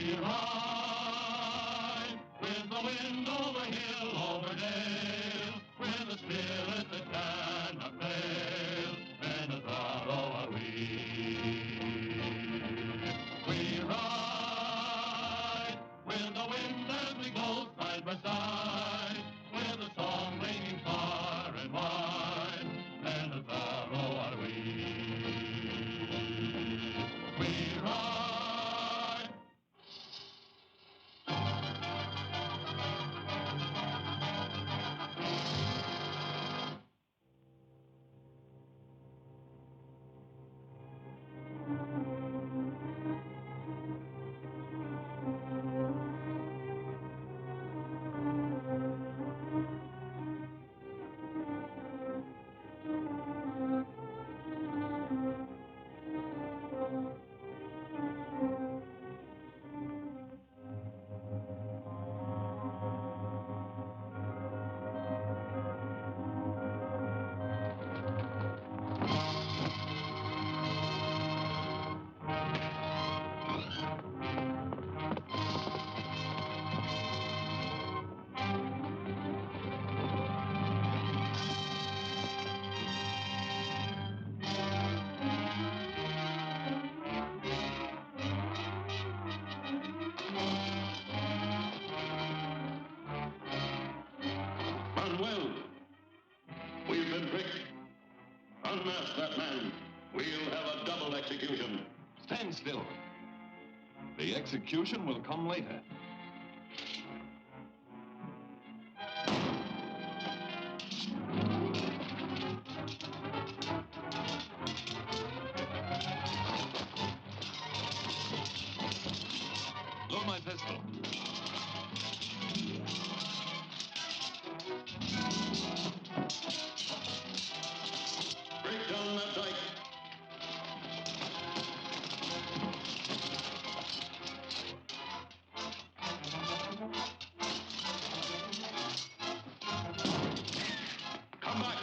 We ride with the wind over hill, over dale, with a spirit that cannot fail, men of Zorro are we. We ride with the wind as we go side by side, with a song ringing far and wide, men of Zorro are we. We ride. Manuel, we've been tricked. Unmask that man. We'll have a double execution. Stand still. The execution will come later. Load my pistol. Break down that dike. Come back.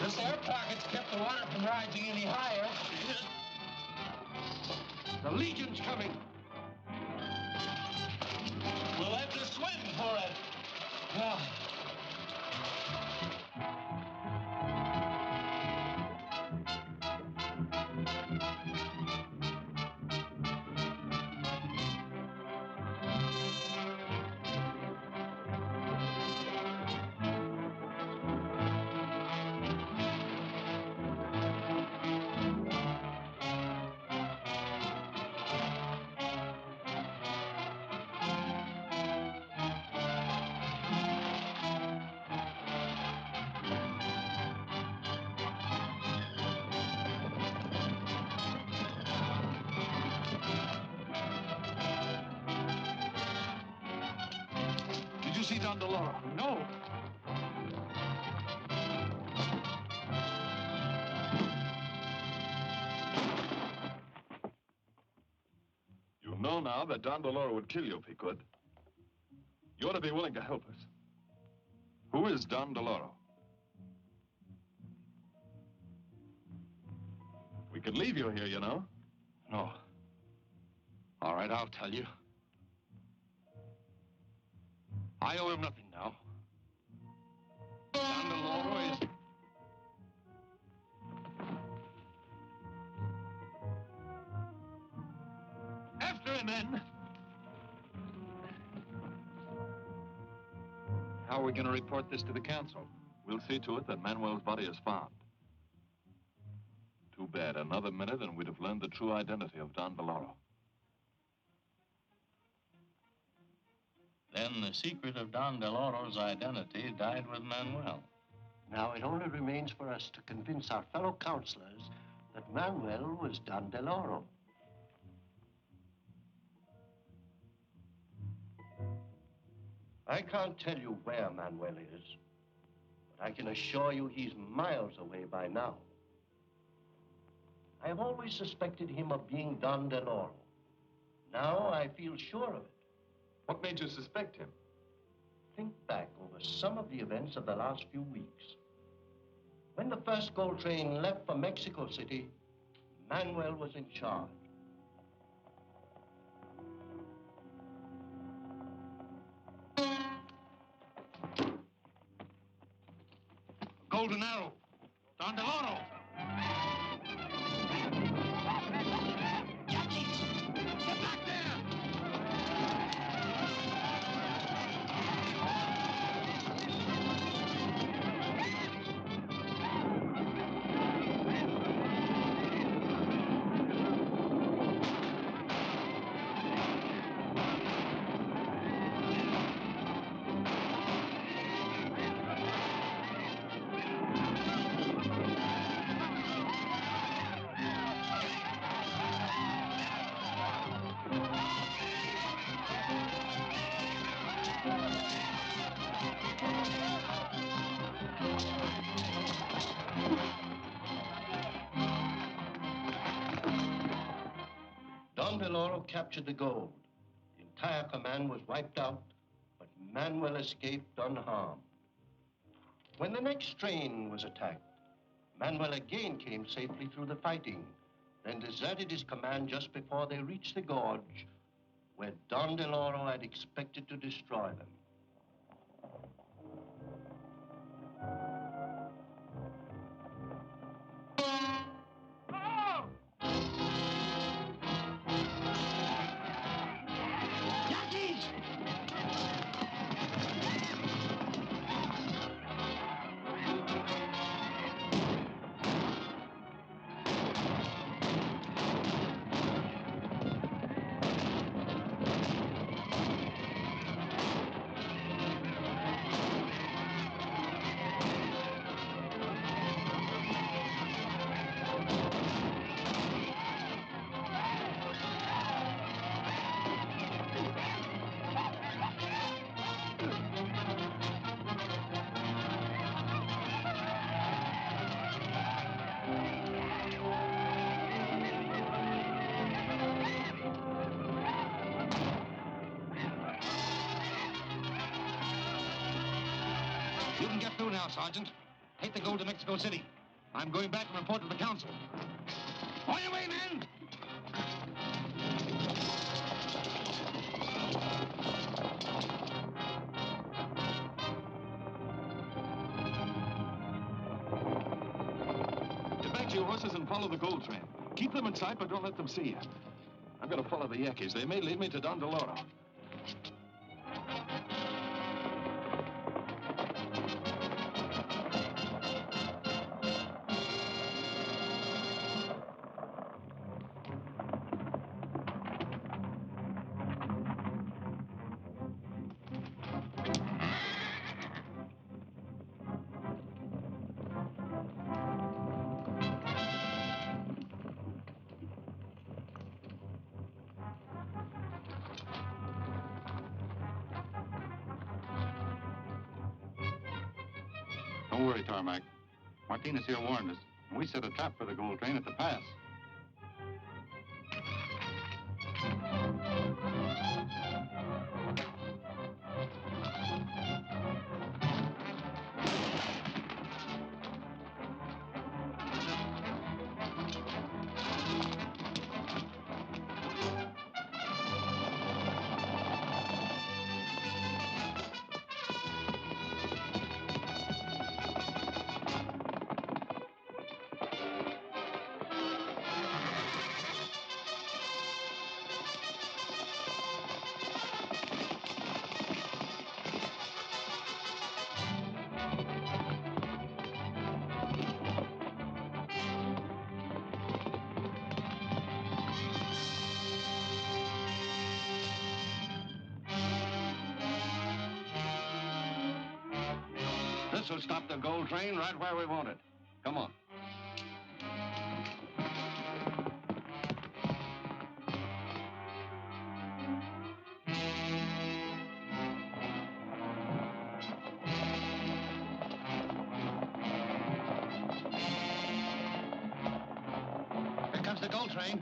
This air pocket's kept the water from rising any higher. The Legion's coming. We'll have to swim for it. Yeah. Did you see Don Doloro? No. You know now that Don Doloro would kill you if he could. You ought to be willing to help us. Who is Don Doloro? We could leave you here, you know. No. All right, I'll tell you. I owe him nothing now. Don Doloro is... After him, men! How are we going to report this to the council? We'll see to it that Manuel's body is found. Too bad. Another minute and we'd have learned the true identity of Don Doloro. Then the secret of Don Deloro's identity died with Manuel. Now it only remains for us to convince our fellow counselors that Manuel was Don Deloro. I can't tell you where Manuel is, but I can assure you he's miles away by now. I have always suspected him of being Don Deloro. Now I feel sure of it. What made you suspect him? Think back over some of the events of the last few weeks. When the first gold train left for Mexico City, Manuel was in charge. Golden arrow. Don Deloro. Yankees! Get back there! Don Deloro captured the gold. The entire command was wiped out, but Manuel escaped unharmed. When the next train was attacked, Manuel again came safely through the fighting, then deserted his command just before they reached the gorge, where Don Deloro had expected to destroy them. Yankees! You can get through now, Sergeant. Take the gold to Mexico City. I'm going back and report to the council. On your way, men! Get back to your horses and follow the gold train. Keep them in sight, but don't let them see you. I'm going to follow the Yankees. They may lead me to Don Deloro. Don't worry, Tarmac. Martinez here warned us. We set a trap for the gold train at the pass. also stop the gold train right where we want it. Come on. Here comes the gold train.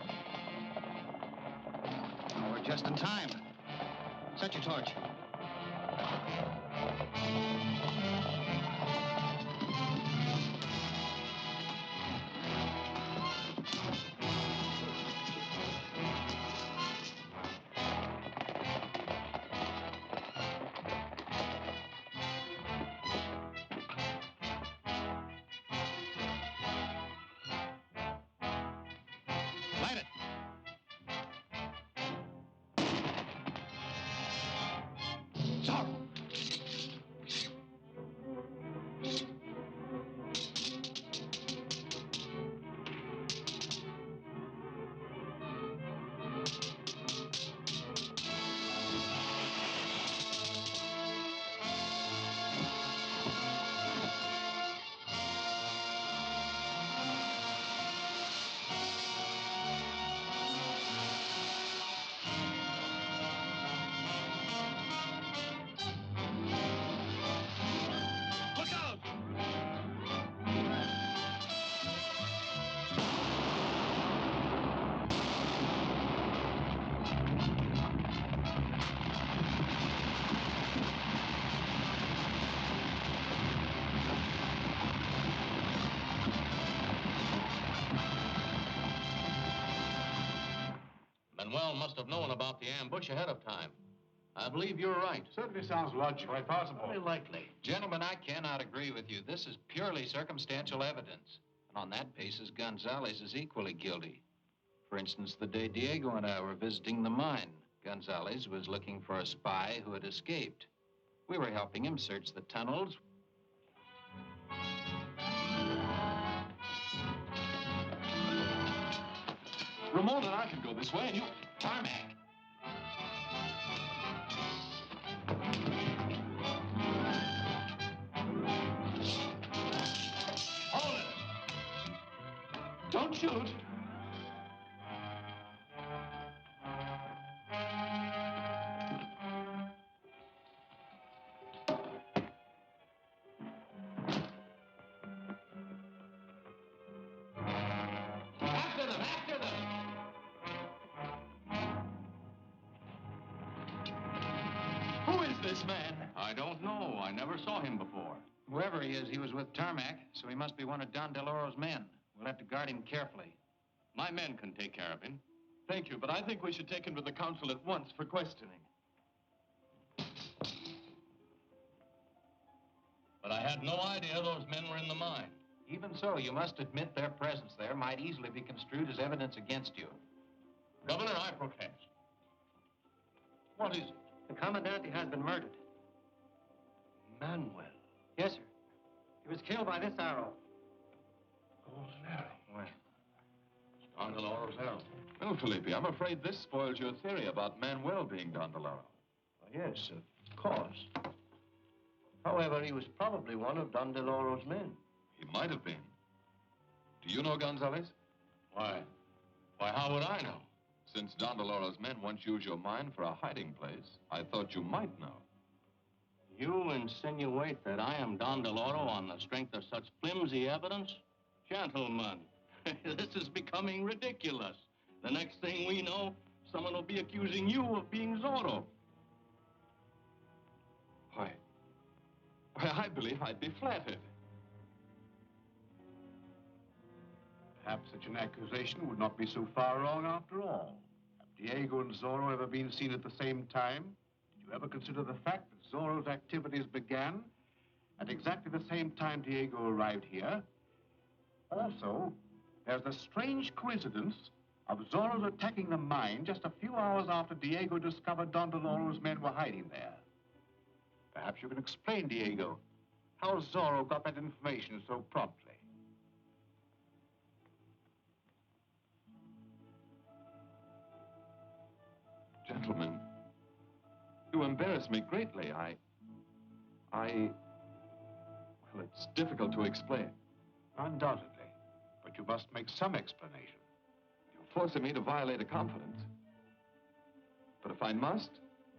Oh, we're just in time. Set your torch. Light it. Zorro! Look out! Manuel must have known about the ambush ahead of time. I believe you're right. Certainly sounds logical. Quite possible. Very likely. Gentlemen, I cannot agree with you. This is purely circumstantial evidence. And on that basis, Gonzalez is equally guilty. For instance, the day Diego and I were visiting the mine, Gonzalez was looking for a spy who had escaped. We were helping him search the tunnels. Ramon and I can go this way, and you... Tarmac! Hold it! Don't shoot! After them! After them! Who is this man? I don't know. I never saw him before. Whoever he is, he was with Tarmac, so he must be one of Don Deloro's men. We'll have to guard him carefully. My men can take care of him. Thank you, but I think we should take him to the council at once for questioning. But I had no idea those men were in the mine. Even so, you must admit their presence there might easily be construed as evidence against you. Governor, I protest. What is it? The Commandante has been murdered. Manuel. Yes, sir. He was killed by this arrow. Golden arrow. Well, it's Don Deloro's arrow. Well, Felipe, I'm afraid this spoils your theory about Manuel being Don Deloro. Yes, of course. However, he was probably one of Don Deloro's men. He might have been. Do you know Gonzalez? Why? Why, how would I know? Since Don Deloro's men once used your mine for a hiding place, I thought you might know. You insinuate that I am Don Deloro on the strength of such flimsy evidence? Gentlemen, this is becoming ridiculous. The next thing we know, someone will be accusing you of being Zorro. Why, I believe I'd be flattered. Perhaps such an accusation would not be so far wrong after all. Have Diego and Zorro ever been seen at the same time? Did you ever consider the fact that Zorro's activities began at exactly the same time Diego arrived here? Also, there's the strange coincidence of Zorro's attacking the mine just a few hours after Diego discovered Don Deloro's men were hiding there. Perhaps you can explain, Diego, how Zorro got that information so promptly. Gentlemen, you embarrass me greatly. Well, Well, it's difficult to explain. Undoubtedly. But you must make some explanation. You're forcing me to violate a confidence. But if I must,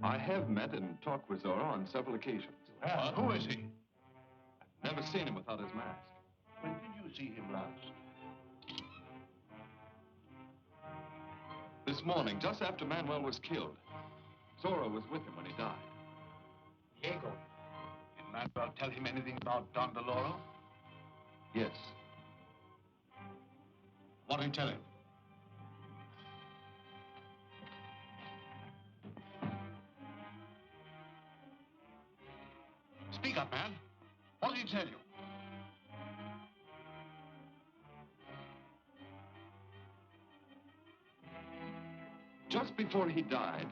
I have met and talked with Zorro on several occasions. Well, who is he? I've never seen him without his mask. When did you see him last? This morning, just after Manuel was killed. Zorro was with him when he died. Diego. Did Manuel tell him anything about Don Deloro? Yes. What did he tell him? Speak up, man. What did he tell you? Just before he died,